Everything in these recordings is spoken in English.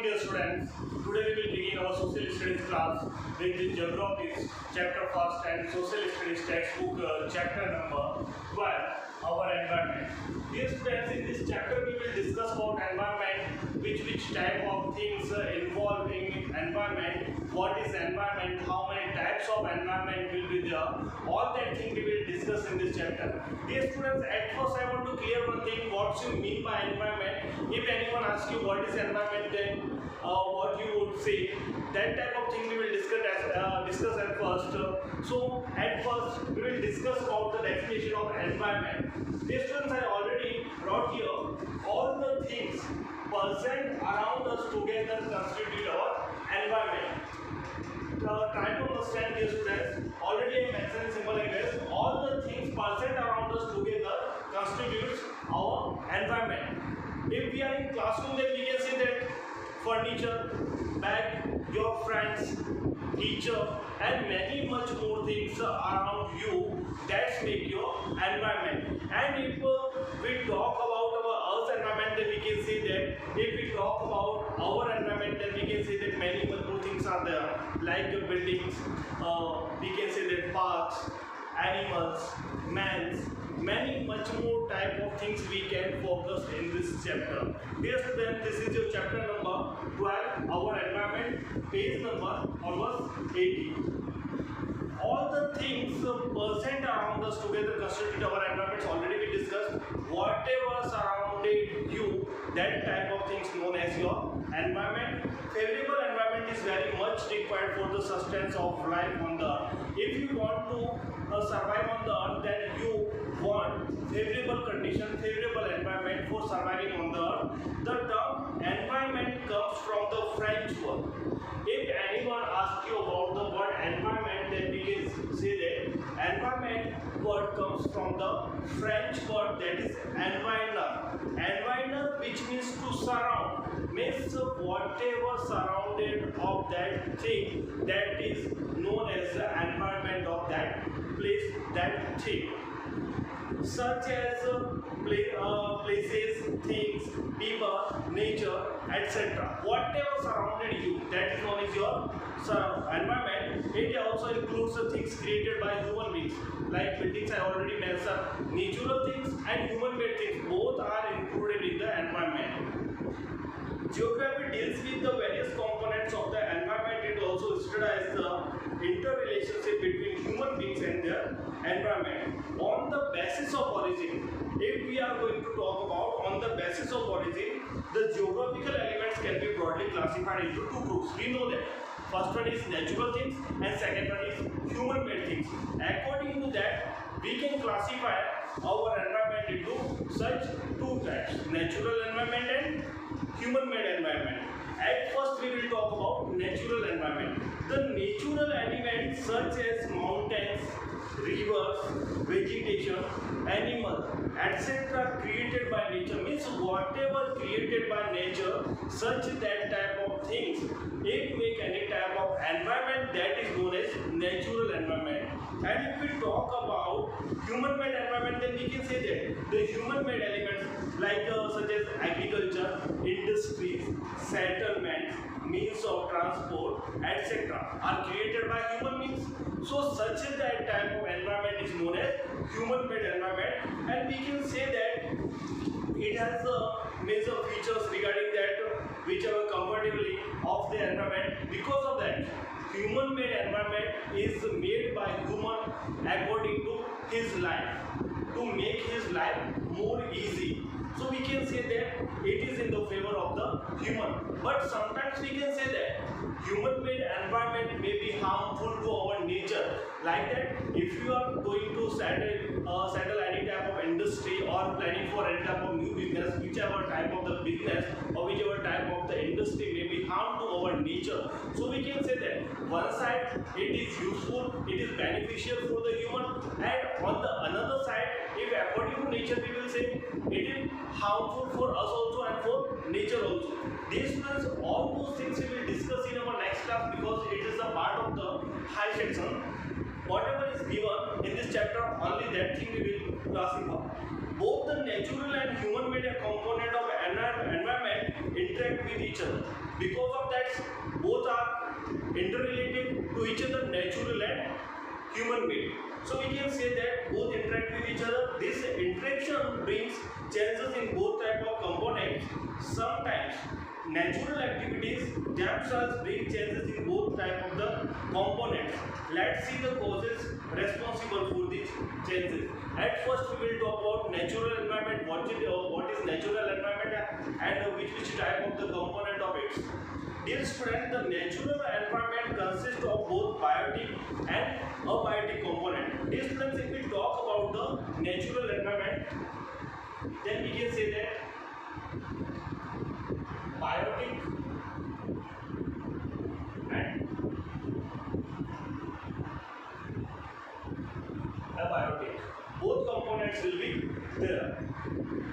dear students. Today we will begin our social studies class with the geography chapter first and social studies textbook chapter number 12, our environment. Dear students, in this chapter we will discuss about environment, which type of things involving environment, what is environment, how many types of environment will be there, all that thing we will discuss in this chapter. Dear students, at first I want to clear one thing, what you mean by environment. If anyone asks you what is environment, then what you would say, that type of thing we will discuss at first. So at first we will discuss about the definition of environment. Dear students, I already brought here all the things present around us together constitute our environment. Try to understand, dear students. Already I mentioned in simple language, all the things present around us together constitutes our environment. If we are in classroom, then we can see that furniture, bag, your friends, teacher, and many much more things around you that make your environment. And if we talk about our Earth's environment, then we can see that if we talk about our environment, then we can see that many much more things are there, like buildings, we can say that parks, animals, mans, many much more type of things we can focus in this chapter. Dear students, this is your chapter number 12, our environment, page number almost 80. All the things present around us together constitute our environments. Already we discussed whatever surrounded you, that type of things known as your environment. Favorable environment is very much required for the sustenance of life on the earth. If you want to survive on the earth, then you want favorable condition, favorable environment for surviving on the earth. The term environment comes from the French word. If anyone asks you about the word environment, then we can say that environment word comes from the French word, that is environneur. Environneur, which means to surround, means whatever surrounded of that thing, that is known as the environment of that place, that thing. Such as places, things, people, nature, etc. Whatever surrounded you, that is known as your environment. It also includes the things created by human beings, like buildings I already mentioned, natural things and human-made things, both are included in the environment. Geography deals with the various components of the environment. It also studies the interrelationship between human beings and their environment. On the basis of origin, if we are going to talk about on the basis of origin, the geographical elements can be broadly classified into two groups. We know that. First one is natural things and second one is human-made things. According to that, we can classify our environment into such two types, natural environment and human-made environment. At first we will talk about natural environment. The natural elements such as mountains, rivers, vegetation, animals, etc. created by nature, means whatever created by nature, such that type of things, it make any type of environment, that is known as natural environment. And if we talk about human-made environment, then we can say that the human-made elements like such as agriculture, industries, settlements, means of transport, etc. are created by human beings. So such that type of environment is known as human-made environment, and we can say that it has major features regarding that which are comfortably of the environment. Because of that, human-made environment is made by human according to his life, to make his life more easy. So we can say that it is in the favor of the human. But sometimes we can say that human-made environment may be harmful to our nature. Like that, if you are going to settle any type of industry or planning for any type of new business, whichever type of the business or whichever type of the industry may be harm to our nature. So we can say that one side it is useful, it is beneficial for the human, and on the another side, if according to nature we will say it is harmful for us also and for nature also. These students, all those things we will discuss in our next class, because it is a part of the high section. Whatever is given in this chapter, only that thing we will classify. Both the natural and human-made component of environment interact with each other. Because of that, both are interrelated to each other, natural and human made. So we can say that both interact with each other. This interaction brings changes in both type of components. Sometimes natural activities themselves bring changes in both type of the components. Let's see the causes responsible for these changes. At first we will talk about natural environment, what is natural environment and which type of the component of it. Dear students, the natural environment consists of both biotic and abiotic component. Dear students, if we talk about the natural environment, then we can say that biotic and abiotic, both components will be there.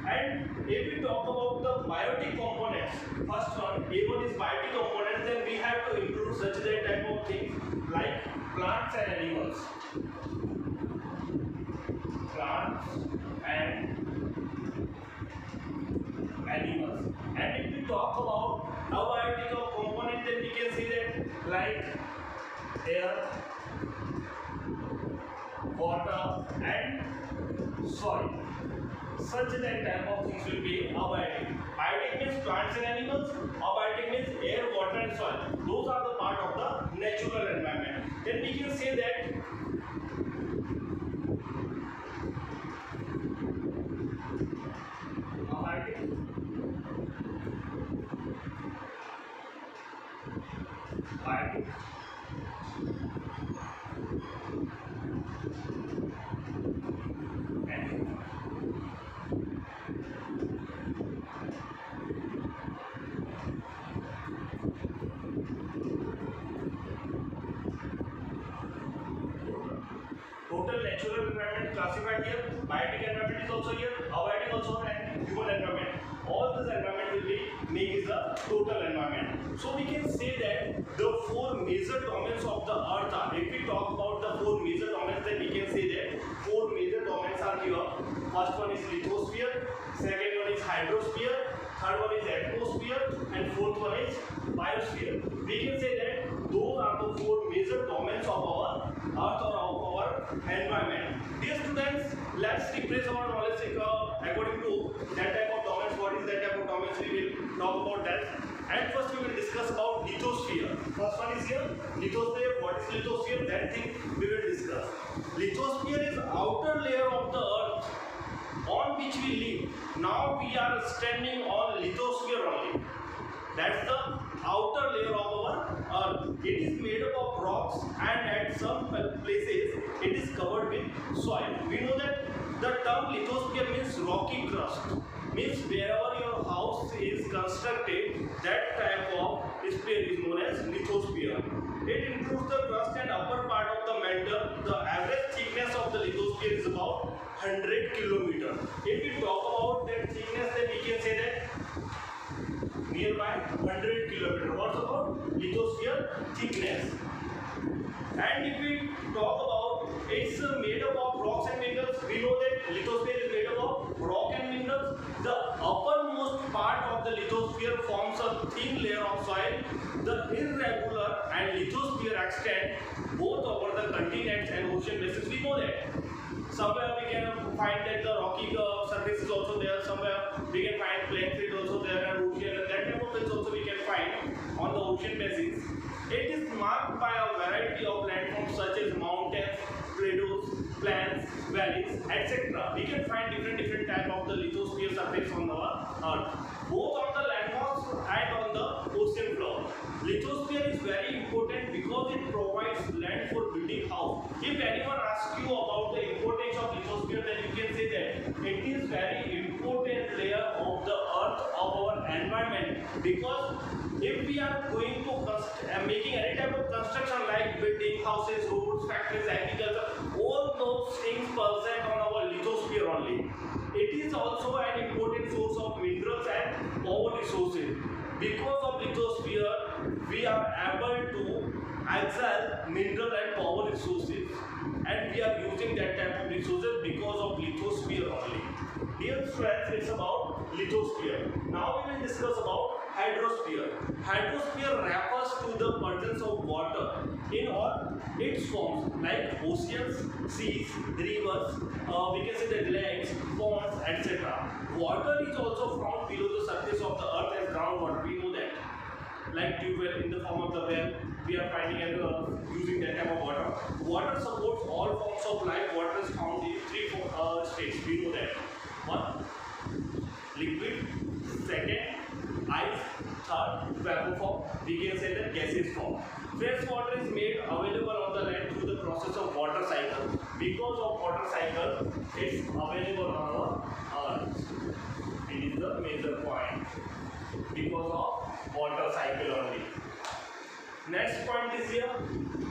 And if we talk about the biotic components, first one, A1 is biotic component, then we have to include such that type of things like plants and animals. Plants and animals. And if we talk about abiotic component, then we can say that like air, water and soil. Such that type of things will be abiotic. Biotic means plants and animals, abiotic means air, water and soil. Those are the part of the natural environment. Then we can say that abiotic biotic and total natural environment classified here, biotic environment is also here, abiotic also, and human environment. All this environment will be make is the total environment. So we can say that the four major domains of the earth are, if we talk about the four major domains, then we can say that four major domains are here. First one is lithosphere, second one is hydrosphere, third one is atmosphere, and fourth one is biosphere. We can say that those are the four major domains of our earth or of our environment. Dear students, let's refresh our knowledge according to that type of domains. What is that type of domains? We will talk about that. And first we will discuss about lithosphere. First one is here, lithosphere. What is lithosphere? That thing we will discuss. Lithosphere is outer layer of the earth on which we live. Now we are standing on lithosphere only. That's the outer layer of our earth. It is made up of rocks and at some places it is covered with soil. We know that the term lithosphere means rocky crust. Means wherever your house is constructed, that type of sphere is known as lithosphere. It includes the crust and upper part of the mantle. The average thickness of the lithosphere is about 100 km. If we talk about that thickness, then we can say that nearby 100 km. What's about lithosphere thickness? And if we talk about it's made up of rocks and minerals, we know that lithosphere is made up of rock and minerals. The uppermost part of the lithosphere forms a thin layer of soil. The irregular and lithosphere extend both over the continents and ocean bases. We know that. Somewhere we can find that the rocky surface is also there. Somewhere we can find plain field also there and ocean, and that type of things also we can find on the ocean basis. It is marked by a variety of landforms such as mountains, plateaus, plains, valleys, etc. We can find different type of the lithosphere surface on our earth, both on the landmass and on the ocean floor. Lithosphere is very important because it provides land for building house. If anyone asks you about the importance of lithosphere, then you can say that it is very important layer of the earth of our environment, because if we are going to making any type of construction like building houses, roads, factories, agriculture, all those things present on our lithosphere only. It is also an important source of minerals and power resources. Because of lithosphere, we are able to extract mineral and power resources, and we are using that type of resources because of lithosphere only. Dear friends, it's about lithosphere. Now we will discuss about hydrosphere. Hydrosphere refers to the presence of water in all its forms like oceans, seas, rivers, we can say the lakes, ponds, etc. Water is also found below the surface of the earth as groundwater. We know that. Like tube well in the form of the well, we are finding and using that type of water. Water supports all forms of life. Water is found in three states. We know that. One, liquid. Second, ice. Third, vapor form. We can say that gaseous form. Fresh water is made available on the land through the process of water cycle. Because of water cycle, it's available on our earth. It is the major point. Because of water cycle only. Next point is here,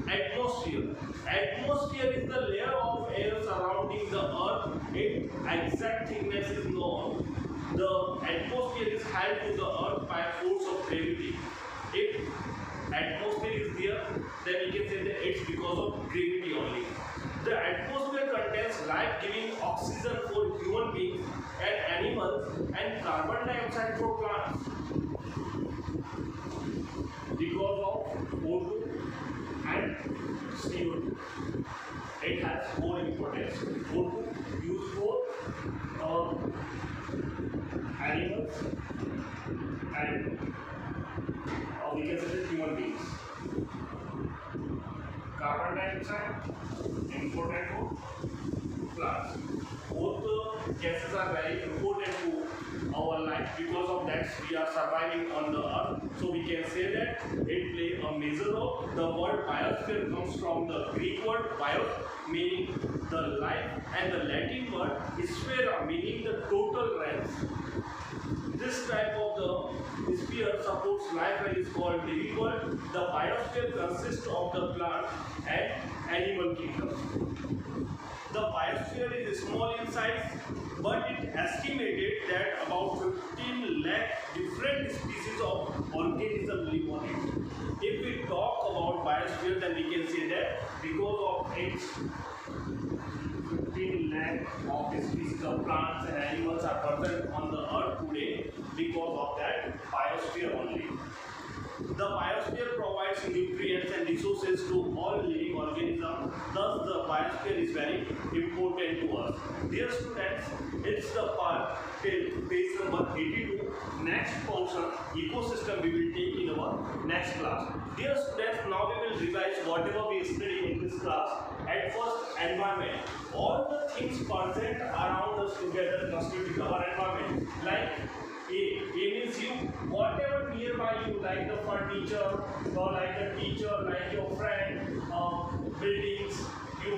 atmosphere. Atmosphere is the layer of air surrounding the earth. Its exact thickness is known. The atmosphere is held to the earth by force of gravity. If atmosphere is there, then we can say that it's because of gravity only. The atmosphere contains life-giving oxygen for human beings and animals and carbon dioxide for plants. Because of O2 and CO2. It has more importance. O2 used for animals and we can say human beings. Carbon dioxide important for plants. Both gases are very important to our life. Because of that we are surviving on the earth. So we can say that it plays a major role. The word biosphere comes from the Greek word bios, meaning the life, and the Latin word sphere, meaning the total range. This type of the sphere supports life and is called living world. The biosphere consists of the plant and animal kingdom. The biosphere is small in size, but it estimated that about 15 lakh different species of organisms live on it. If we talk about biosphere, then we can say that because of its 15 lakh of species of plants and animals are present on the earth today because of that biosphere only. The biosphere provides nutrients and resources to all living organisms. Thus, the biosphere is very important to us. Dear students, it's the part till page number 82. Next portion, ecosystem, we will take in our next class. Dear students, now we will revise whatever we studied in this class. At first, environment. All the things present around us together constitute our environment. Like A means you, whatever nearby you, like the furniture, or like the teacher, like your friend, buildings,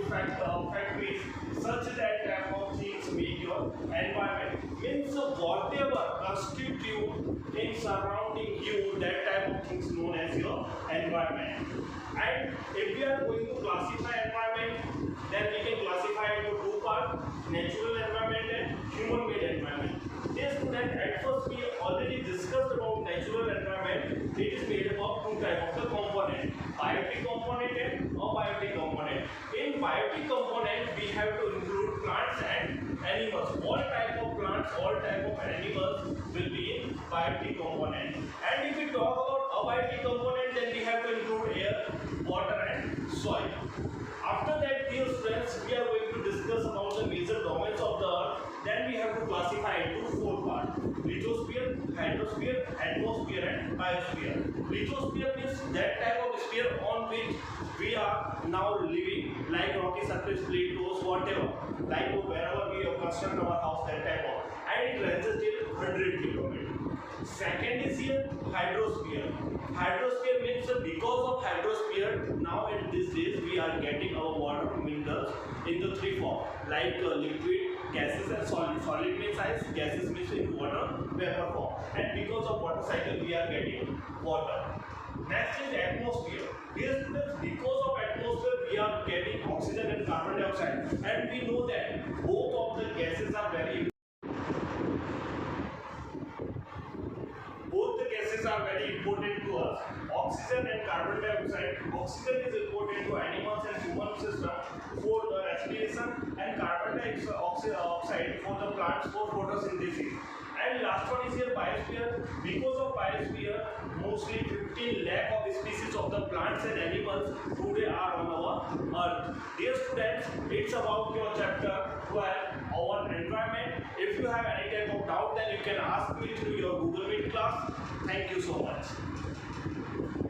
factories, such that type of things make your environment. Means whatever constitute you in surrounding you, that type of things known as your environment. And if we are going to classify environment, then we can classify into two parts: natural environment and human-made environment. Yes, student, at first we already discussed about natural environment. It is made up of two types of the component: biotic component and abiotic component. In biotic component, we have to include plants and animals. All type of plants, all type of animals will be in biotic component. And if we talk about abiotic component, then we have to include air, water and soil. After that, dear friends, we are going to discuss about the major domains of the earth. Then we have to classify into four parts: lithosphere, hydrosphere, atmosphere and biosphere. Lithosphere means that type of sphere on which we are now living, like rocky surface, plateaus, whatever, like wherever we have constructed our house, that type of, and it ranges till 100 kilometers. Second is here hydrosphere. Hydrosphere means because of hydrosphere, now in these days we are getting our water minerals in the three forms, like liquid, gases and solid. Solid means ice, gases means in water, vapor form. And because of water cycle we are getting water. Next is atmosphere. Yes, because of atmosphere we are getting oxygen and carbon dioxide. And we know that both of the gases are very important to us. Oxygen and carbon dioxide. Oxygen is important to animals and human system for the respiration, and carbon dioxide for the plants for photosynthesis. And last one is here biosphere. Because of biosphere, mostly 15 lakh of species of the plants and animals today are on our earth. Dear students, it's about your chapter 12, our environment. If you have any type of doubt, then you can ask me through your Google Meet class. Thank you so much.